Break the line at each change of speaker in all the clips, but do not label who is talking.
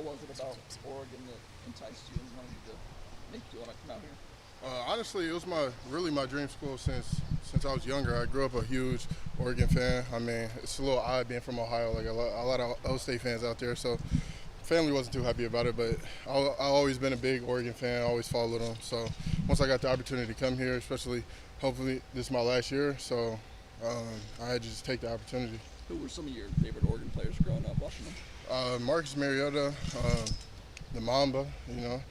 What was it about Oregon that enticed you and wanted you to make you want to come out here?
Honestly, it was my dream school since I was younger. I grew up a huge Oregon fan. I mean, it's a little odd being from Ohio, like a lot of O State fans out there. So family wasn't too happy about it, but I've always been a big Oregon fan. I always followed them. So once I got the opportunity to come here, especially hopefully this is my last year, so I had to just take the opportunity.
Who were some of your favorite Oregon players growing up watching them?
Marcus Mariota, the Mamba, you know.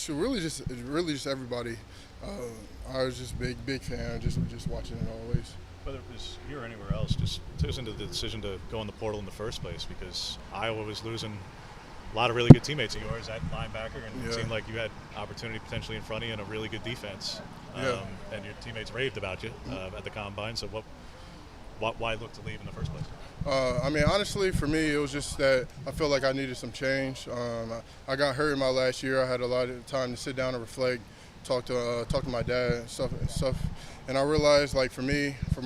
Really just everybody. I was just big fan, just watching it always.
Whether it was here or anywhere else, just took us into the decision to go in the portal in the first place because Iowa was losing a lot of really good teammates of yours at linebacker, and it seemed like you had opportunity potentially in front of you and a really good defense. And your teammates raved about you at the combine. So why look to leave in the first place?
I mean, honestly, for me, it was just that I felt like I needed some change. I got hurt in my last year. I had a lot of time to sit down and reflect, talk to my dad, and stuff. And I realized, like, for me, for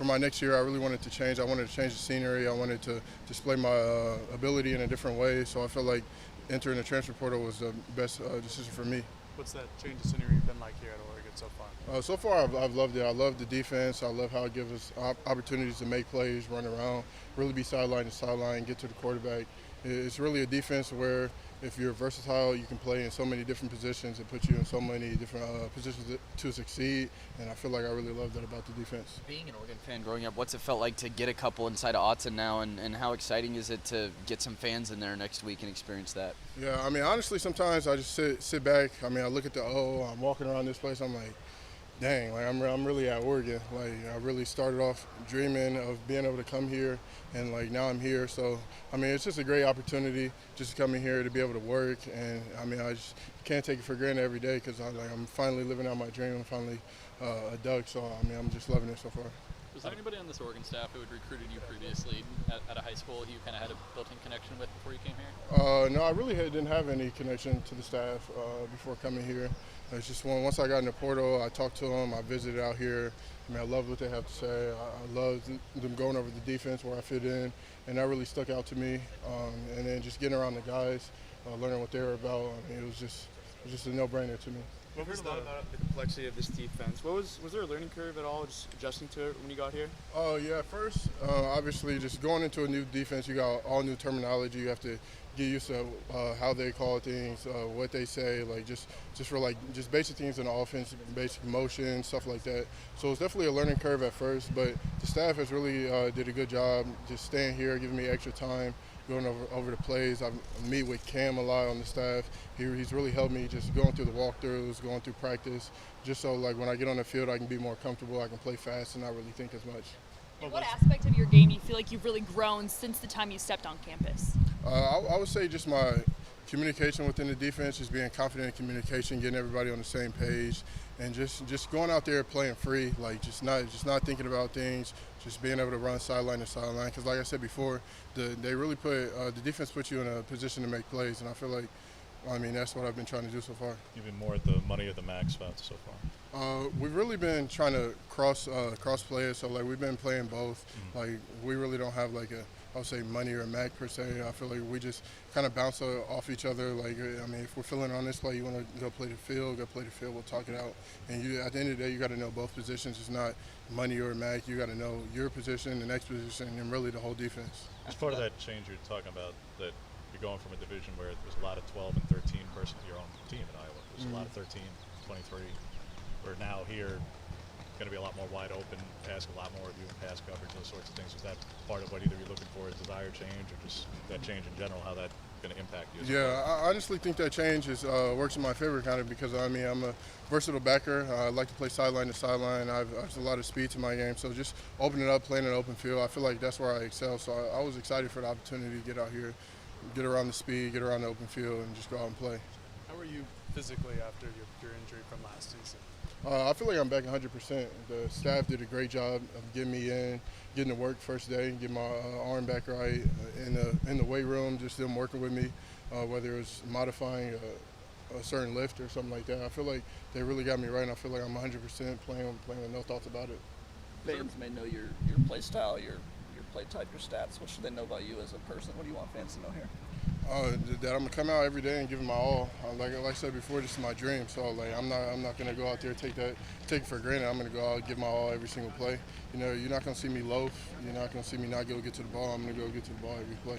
my next year, I really wanted to change. I wanted to change the scenery. I wanted to display my ability in a different way. So I felt like entering the transfer portal was the best decision for me.
What's that change of scenery been like here at Oregon so far?
So far, I've loved it. I love the defense. I love how it gives us opportunities to make plays, run around, really be sideline to sideline, get to the quarterback. It's really a defense where if you're versatile, you can play in so many different positions and put you in so many different positions to succeed. And I feel like I really love that about the defense.
Being an Oregon fan growing up, what's it felt like to get a couple inside of Autzen now, and how exciting is it to get some fans in there next week and experience that?
Yeah, I mean, honestly, sometimes I just sit back. I mean, I look at I'm walking around this place, I'm like, dang, like I'm really at Oregon. Like I really started off dreaming of being able to come here, and like now I'm here. So I mean, it's just a great opportunity just to come in here to be able to work, and I mean, I just can't take it for granted every day because I'm finally living out my dream. I'm finally a Doug. So I mean, I'm just loving it so far.
Was there anybody on this Oregon staff who had recruited you previously at a high school you kind of had a built-in connection with before you came here?
No, I really didn't have any connection to the staff before coming here. It's just once I got in the portal, I talked to them, I visited out here. I mean, I love what they have to say. I love them going over the defense, where I fit in, and that really stuck out to me. And then just getting around the guys, learning what they were about. I mean, it was just a no-brainer to me.
We've heard a lot about the complexity of this defense. Was there a learning curve at all, just adjusting to it when you got here?
Oh, yeah. First, obviously, just going into a new defense, you got all new terminology. You have to get used to how they call things, what they say, like just basic things in the offense, basic motion, stuff like that. So it's definitely a learning curve at first, but the staff has really did a good job just staying here, giving me extra time, going over the plays. I meet with Cam a lot on the staff. He's really helped me just going through the walkthroughs, going through practice, just so like when I get on the field I can be more comfortable, I can play fast and not really think as much.
In what aspect of your game do you feel like you've really grown since the time you stepped on campus?
I would say just my communication within the defense, just being confident in communication, getting everybody on the same page, and just going out there playing free, like just not thinking about things, just being able to run sideline to sideline. Because like I said before, they really the defense puts you in a position to make plays, and I feel like, I mean, that's what I've been trying to do so far.
You've been more at the money of the max spots so far.
We've really been trying to cross play it, so like we've been playing both. Like we really don't have like I would say money or a mag per se. I feel like we just kind of bounce off each other. Like I mean, if we're feeling on this play, you want to go play the field. We'll talk it out. And at the end of the day, you got to know both positions. It's not money or mag. You got to know your position, the next position, and really the whole defense.
As part of that change you're talking about, that you're going from a division where there's a lot of 12 and 13 person your own team in Iowa. There's a lot of 13, 23. We're now here going to be a lot more wide open, ask a lot more of you in pass coverage, those sorts of things. Is that part of what either you're looking for, is desired change, or just that change in general, how that's going to impact you?
Yeah, I honestly think that change works in my favor kind of because, I mean, I'm a versatile backer. I like to play sideline to sideline. I've a lot of speed to my game. So just opening up, playing an open field, I feel like that's where I excel. So I was excited for the opportunity to get out here, get around the speed, get around the open field, and just go out and play.
How were you physically after your injury from last season?
I feel like I'm back 100%. The staff did a great job of getting me in, getting to work first day, getting my arm back right in the weight room, just them working with me, whether it was modifying a certain lift or something like that. I feel like they really got me right, and I feel like I'm 100% playing with no thoughts about it.
Fans may know your play style, your play type your stats? What should they know about you as a person? What do you want fans to know here?
That I'm gonna come out every day and give it my all. Like I said before, this is my dream. So like I'm not gonna go out there take it for granted. I'm gonna go out and give my all every single play. You know, you're not gonna see me loaf. You're not gonna see me not go get to the ball. I'm gonna go get to the ball every play.